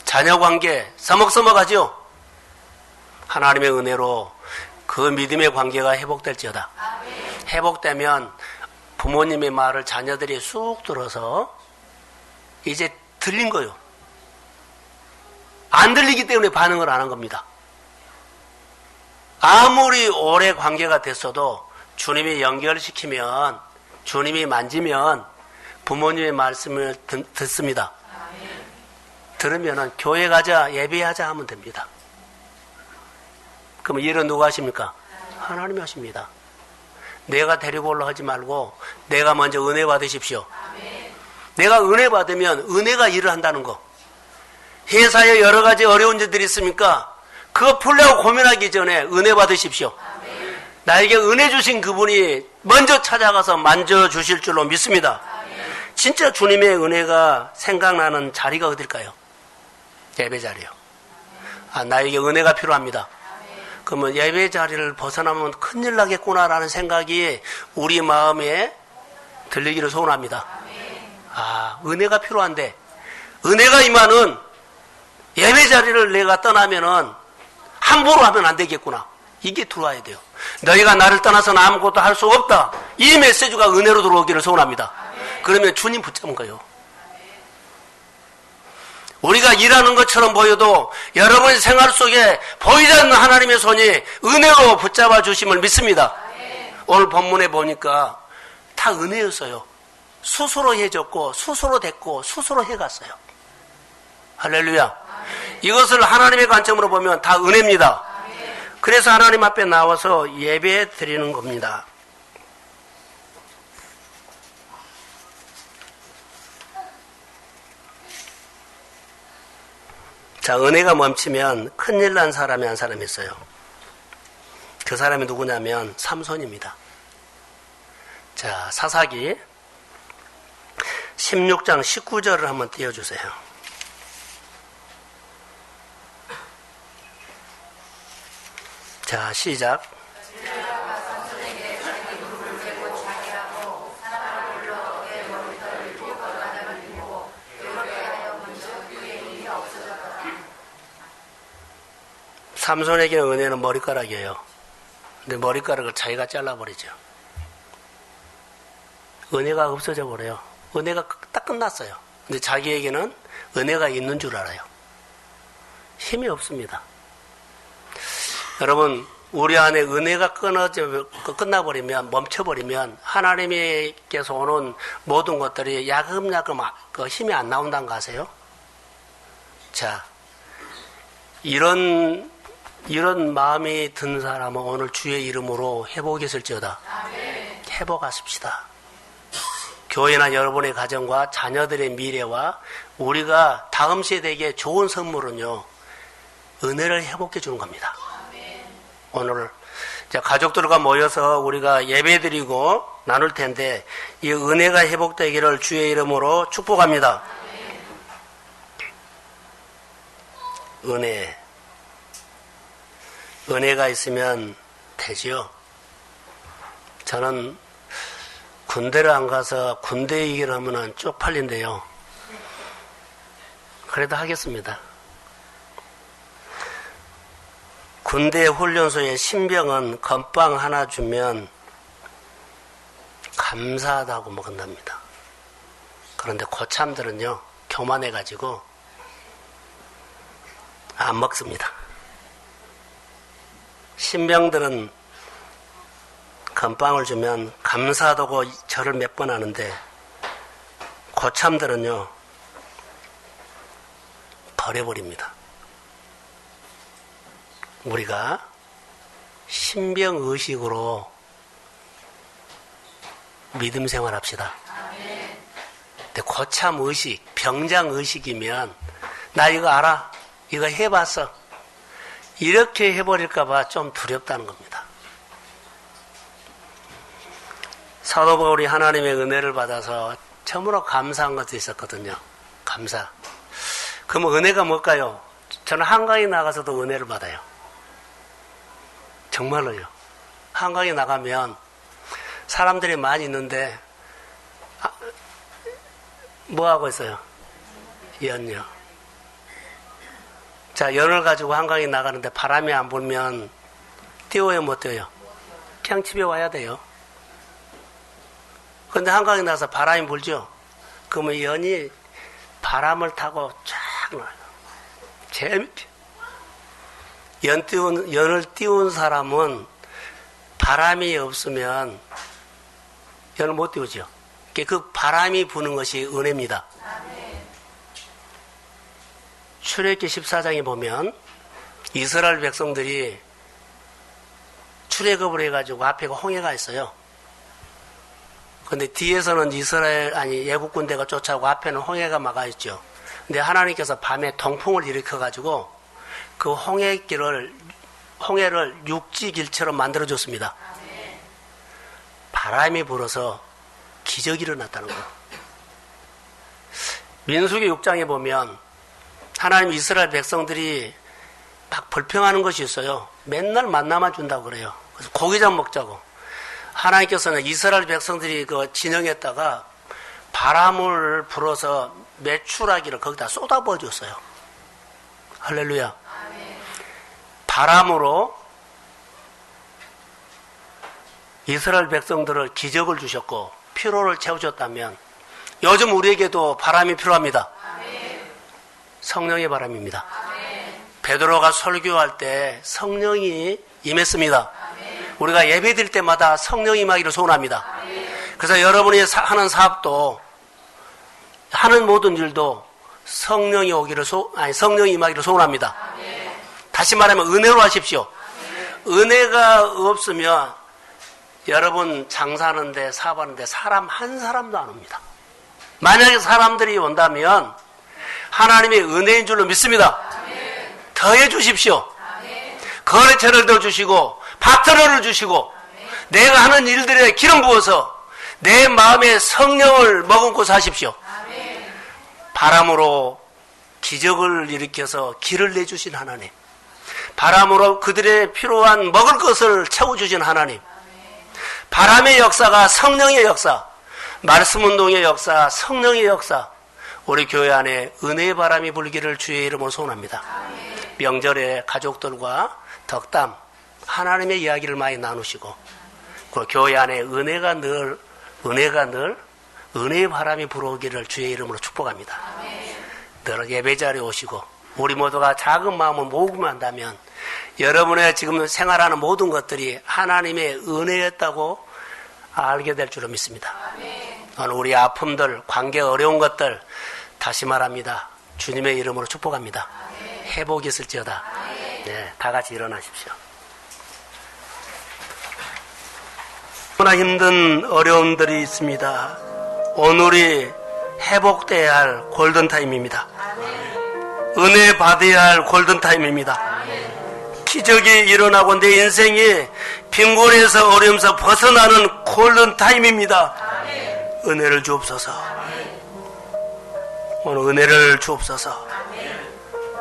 자녀관계 서먹서먹하죠? 하나님의 은혜로 그 믿음의 관계가 회복될지어다. 회복되면 부모님의 말을 자녀들이 쑥 들어서 이제 들린 거요. 안 들리기 때문에 반응을 안 한 겁니다. 아무리 오래 관계가 됐어도 주님이 연결시키면, 주님이 만지면 부모님의 말씀을 듣습니다. 들으면은 교회 가자, 예배하자 하면 됩니다. 그럼 일은 누가 하십니까? 하나님이 하십니다. 내가 데리고 올라가지 말고 내가 먼저 은혜 받으십시오. 내가 은혜 받으면 은혜가 일을 한다는 거. 회사에 여러 가지 어려운 일들이 있습니까? 그거 풀려고 고민하기 전에 은혜 받으십시오. 나에게 은혜 주신 그분이 먼저 찾아가서 만져주실 줄로 믿습니다. 진짜 주님의 은혜가 생각나는 자리가 어딜까요? 예배 자리요. 나에게 은혜가 필요합니다. 그러면 예배 자리를 벗어나면 큰일 나겠구나라는 생각이 우리 마음에 들리기를 소원합니다. 은혜가 필요한데 은혜가 임하는 예배 자리를 내가 떠나면은 함부로 하면 안 되겠구나. 이게 들어와야 돼요. 너희가 나를 떠나서는 아무것도 할 수 없다. 이 메시지가 은혜로 들어오기를 소원합니다. 그러면 주님 붙잡은 거예요. 우리가 일하는 것처럼 보여도 여러분의 생활 속에 보이지 않는 하나님의 손이 은혜로 붙잡아 주심을 믿습니다. 오늘 본문에 보니까 다 은혜였어요. 스스로 해줬고 스스로 됐고 스스로 해갔어요. 할렐루야. 이것을 하나님의 관점으로 보면 다 은혜입니다. 그래서 하나님 앞에 나와서 예배 드리는 겁니다. 자, 은혜가 멈추면 큰일 난 사람이 한 사람이 있어요. 그 사람이 누구냐면 삼손입니다. 자, 사사기 16장 19절을 한번 띄워주세요. 자, 시작. 삼손에게는 은혜는 머리카락이에요. 근데 머리카락을 자기가 잘라버리죠. 은혜가 없어져 버려요. 은혜가 딱 끝났어요. 근데 자기에게는 은혜가 있는 줄 알아요. 힘이 없습니다. 여러분, 우리 안에 은혜가 끝나버리면, 멈춰버리면 하나님께서 오는 모든 것들이 야금야금 힘이 안 나온다는 거 아세요? 자, 이런 마음이 든 사람은 오늘 주의 이름으로 회복이 있을지어다. 회복하십시다. 교회나 여러분의 가정과 자녀들의 미래와 우리가 다음 세대에게 좋은 선물은요, 은혜를 회복해 주는 겁니다. 오늘 가족들과 모여서 우리가 예배드리고 나눌 텐데 이 은혜가 회복되기를 주의 이름으로 축복합니다. 은혜가 있으면 되지요. 저는 군대를 안 가서 군대 얘기를 하면 쪽팔린데요. 그래도 하겠습니다. 군대 훈련소에 신병은 건빵 하나 주면 감사하다고 먹는답니다. 그런데 고참들은요, 교만해가지고 안 먹습니다. 신병들은 건빵을 주면 감사하다고 절을 몇 번 하는데 고참들은요, 버려버립니다. 우리가 신병의식으로 믿음 생활합시다. 근데 고참의식, 병장의식이면 나 이거 알아, 이거 해봤어, 이렇게 해버릴까봐 좀 두렵다는 겁니다. 사도 바울이 하나님의 은혜를 받아서 처음으로 감사한 것도 있었거든요. 감사. 그럼 은혜가 뭘까요? 저는 한강에 나가서도 은혜를 받아요. 정말로요. 한강에 나가면 사람들이 많이 있는데 뭐 하고 있어요? 연요. 자, 연을 가지고 한강에 나가는데 바람이 안 불면 뛰어요, 못 뛰어요? 그냥 집에 와야 돼요. 근데 한강에 나가서 바람이 불죠? 그러면 연이 바람을 타고 쫙 나요. 재밌죠? 연을 띄운 사람은 바람이 없으면 연을 못 띄우죠. 그 바람이 부는 것이 은혜입니다. 출애굽기 14장에 보면 이스라엘 백성들이 출애굽을 해가지고 앞에가 홍해가 있어요. 근데 뒤에서는 애국 군대가 쫓아오고 앞에는 홍해가 막아 있죠. 근데 하나님께서 밤에 동풍을 일으켜가지고 그 홍해를 육지길처럼 만들어줬습니다. 바람이 불어서 기적이 일어났다는 거예요. 민수기 6장에 보면 하나님 이스라엘 백성들이 막 불평하는 것이 있어요. 맨날 만나만 준다고 그래요. 그래서 고기 좀 먹자고. 하나님께서는 이스라엘 백성들이 그 진영에다가 바람을 불어서 메추라기를 거기다 쏟아부어 줬어요. 할렐루야. 바람으로 이스라엘 백성들을 기적을 주셨고 피로를 채워줬다면 요즘 우리에게도 바람이 필요합니다. 성령의 바람입니다. 베드로가 설교할 때 성령이 임했습니다. 우리가 예배 드릴 때마다 성령이 임하기를 소원합니다. 그래서 여러분이 하는 사업도 하는 모든 일도 성령이 성령이 임하기를 소원합니다. 다시 말하면 은혜로 하십시오. 은혜가 없으면 여러분 장사하는데 사업하는데 사람 한 사람도 안 옵니다. 만약에 사람들이 온다면 하나님의 은혜인 줄로 믿습니다. 더해 주십시오. 거래처를 더 주시고 파트너를 주시고 내가 하는 일들에 기름 부어서 내 마음에 성령을 머금고 사십시오. 바람으로 기적을 일으켜서 길을 내주신 하나님, 바람으로 그들의 필요한 먹을 것을 채워주신 하나님, 바람의 역사가 성령의 역사, 말씀운동의 역사, 성령의 역사, 우리 교회 안에 은혜의 바람이 불기를 주의 이름으로 소원합니다. 명절에 가족들과 덕담, 하나님의 이야기를 많이 나누시고 그 교회 안에 은혜가 늘 은혜의 바람이 불어오기를 주의 이름으로 축복합니다. 늘 예배 자리에 오시고 우리 모두가 작은 마음을 모으기만 한다면 여러분의 지금 생활하는 모든 것들이 하나님의 은혜였다고 알게 될 줄로 믿습니다. 오늘 우리 아픔들, 관계 어려운 것들 다시 말합니다. 주님의 이름으로 축복합니다. 회복이 있을지어다. 네, 다 같이 일어나십시오. 너무나 힘든 어려움들이 있습니다. 오늘이 회복돼야 할 골든타임입니다. 은혜 받아야 할 골든타임입니다. 기적이 일어나고 내 인생이 빈곤에서 어려움에서 벗어나는 골든타임입니다. 은혜를 주옵소서. 오늘 은혜를 주옵소서.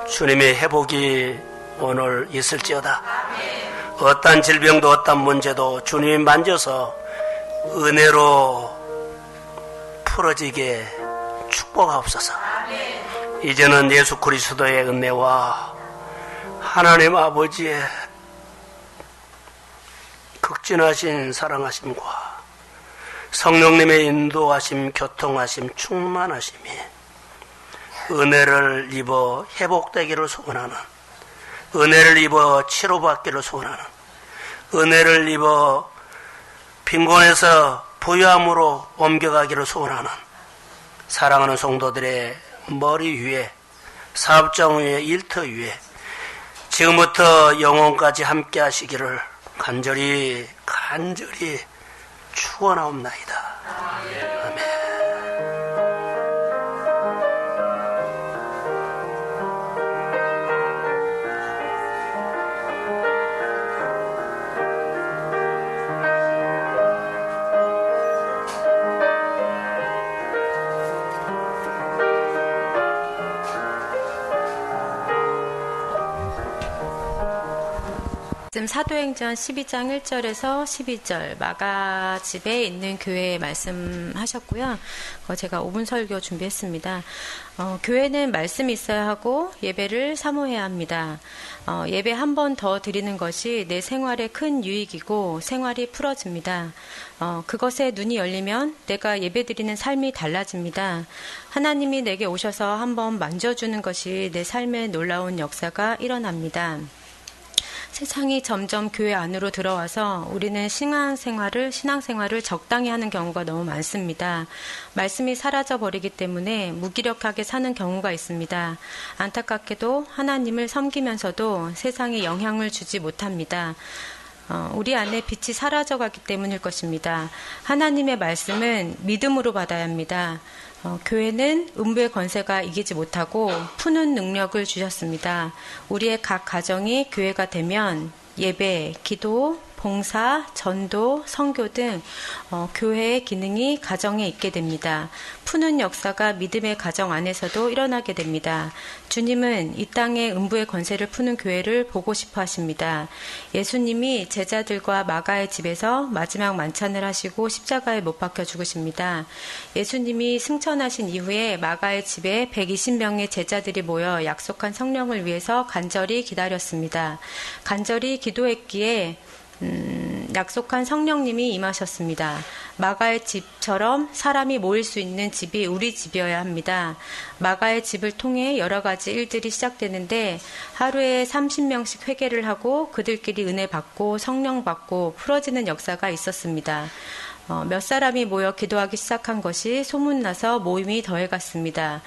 주님의 회복이 오늘 있을지어다. 어떤 질병도 어떤 문제도 주님이 만져서 은혜로 풀어지게 축복하옵소서. 이제는 예수 그리스도의 은혜와 하나님 아버지의 극진하신 사랑하심과 성령님의 인도하심, 교통하심, 충만하심이 은혜를 입어 회복되기를 소원하는, 은혜를 입어 치료받기를 소원하는, 은혜를 입어 빈곤에서 부유함으로 옮겨가기를 소원하는 사랑하는 성도들의 머리 위에, 사업장 위에, 일터 위에 지금부터 영혼까지 함께 하시기를 간절히 축원하옵나이다. 아멘. 지금 사도행전 12장 1절에서 12절 마가집에 있는 교회 말씀하셨고요. 제가 5분 설교 준비했습니다. 교회는 말씀이 있어야 하고 예배를 사모해야 합니다. 예배 한 번 더 드리는 것이 내 생활에 큰 유익이고 생활이 풀어집니다. 그것에 눈이 열리면 내가 예배 드리는 삶이 달라집니다. 하나님이 내게 오셔서 한번 만져주는 것이 내 삶의 놀라운 역사가 일어납니다. 세상이 점점 교회 안으로 들어와서 우리는 신앙생활을 적당히 하는 경우가 너무 많습니다. 말씀이 사라져버리기 때문에 무기력하게 사는 경우가 있습니다. 안타깝게도 하나님을 섬기면서도 세상에 영향을 주지 못합니다. 우리 안에 빛이 사라져가기 때문일 것입니다. 하나님의 말씀은 믿음으로 받아야 합니다. 교회는 음부의 권세가 이기지 못하고 푸는 능력을 주셨습니다. 우리의 각 가정이 교회가 되면 예배, 기도, 봉사, 전도, 선교 등 교회의 기능이 가정에 있게 됩니다. 푸는 역사가 믿음의 가정 안에서도 일어나게 됩니다. 주님은 이 땅에 음부의 권세를 푸는 교회를 보고 싶어 하십니다. 예수님이 제자들과 마가의 집에서 마지막 만찬을 하시고 십자가에 못 박혀 죽으십니다. 예수님이 승천하신 이후에 마가의 집에 120명의 제자들이 모여 약속한 성령을 위해서 간절히 기다렸습니다. 간절히 기도했기에 약속한 성령님이 임하셨습니다. 마가의 집처럼 사람이 모일 수 있는 집이 우리 집이어야 합니다. 마가의 집을 통해 여러 가지 일들이 시작되는데 하루에 30명씩 회개를 하고 그들끼리 은혜 받고 성령 받고 풀어지는 역사가 있었습니다. 몇 사람이 모여 기도하기 시작한 것이 소문나서 모임이 더해갔습니다.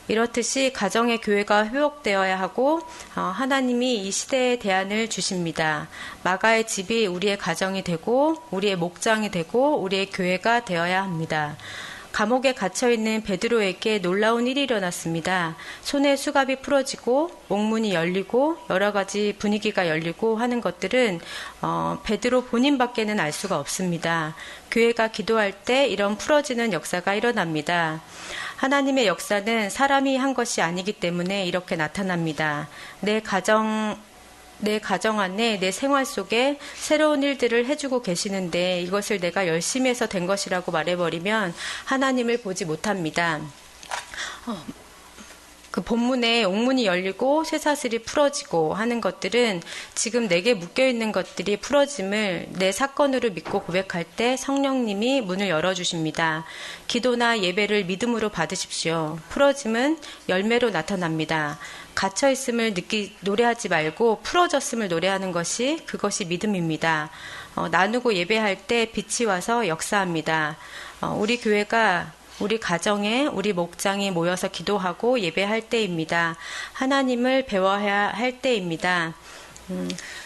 이렇듯이 가정의 교회가 회복되어야 하고 하나님이 이 시대의 대안을 주십니다. 마가의 집이 우리의 가정이 되고 우리의 목장이 되고 우리의 교회가 되어야 합니다. 감옥에 갇혀있는 베드로에게 놀라운 일이 일어났습니다. 손에 수갑이 풀어지고 옥문이 열리고 여러 가지 분위기가 열리고 하는 것들은 베드로 본인밖에는 알 수가 없습니다. 교회가 기도할 때 이런 풀어지는 역사가 일어납니다. 하나님의 역사는 사람이 한 것이 아니기 때문에 이렇게 나타납니다. 내 가정 안에 내 생활 속에 새로운 일들을 해주고 계시는데 이것을 내가 열심히 해서 된 것이라고 말해버리면 하나님을 보지 못합니다. 그 본문에 옥문이 열리고 쇠사슬이 풀어지고 하는 것들은 지금 내게 묶여있는 것들이 풀어짐을 내 사건으로 믿고 고백할 때 성령님이 문을 열어주십니다. 기도나 예배를 믿음으로 받으십시오. 풀어짐은 열매로 나타납니다. 갇혀있음을 노래하지 말고 풀어졌음을 노래하는 그것이 믿음입니다. 나누고 예배할 때 빛이 와서 역사합니다. 우리 교회가 우리 가정에 우리 목장이 모여서 기도하고 예배할 때입니다. 하나님을 배워야 할 때입니다.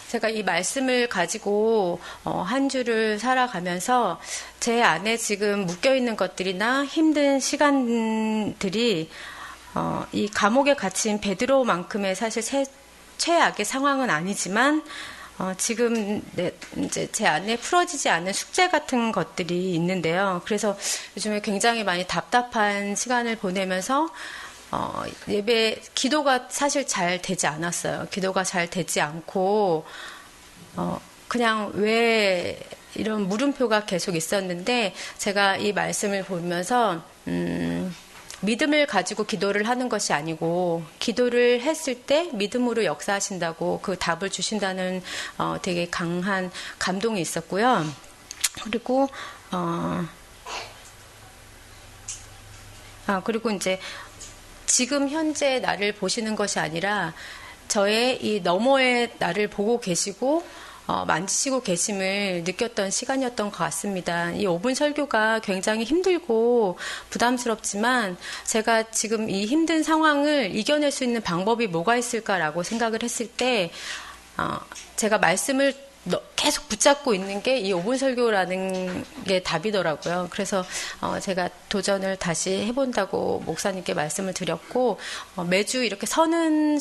제가 이 말씀을 가지고 한 주를 살아가면서 제 안에 지금 묶여있는 것들이나 힘든 시간들이 이 감옥에 갇힌 베드로만큼의 사실 최악의 상황은 아니지만 지금 이제 제 안에 풀어지지 않은 숙제 같은 것들이 있는데요. 그래서 요즘에 굉장히 많이 답답한 시간을 보내면서 기도가 사실 잘 되지 않았어요. 기도가 잘 되지 않고 그냥 왜 이런 물음표가 계속 있었는데 제가 이 말씀을 보면서 믿음을 가지고 기도를 하는 것이 아니고 기도를 했을 때 믿음으로 역사하신다고 그 답을 주신다는 되게 강한 감동이 있었고요. 그리고 그리고 이제 지금 현재 나를 보시는 것이 아니라 저의 이 너머의 나를 보고 계시고 만지시고 계심을 느꼈던 시간이었던 것 같습니다. 이 5분 설교가 굉장히 힘들고 부담스럽지만 제가 지금 이 힘든 상황을 이겨낼 수 있는 방법이 뭐가 있을까라고 생각을 했을 때 제가 말씀을 계속 붙잡고 있는 게 이 5분 설교라는 게 답이더라고요. 그래서 제가 도전을 다시 해본다고 목사님께 말씀을 드렸고 매주 이렇게 서는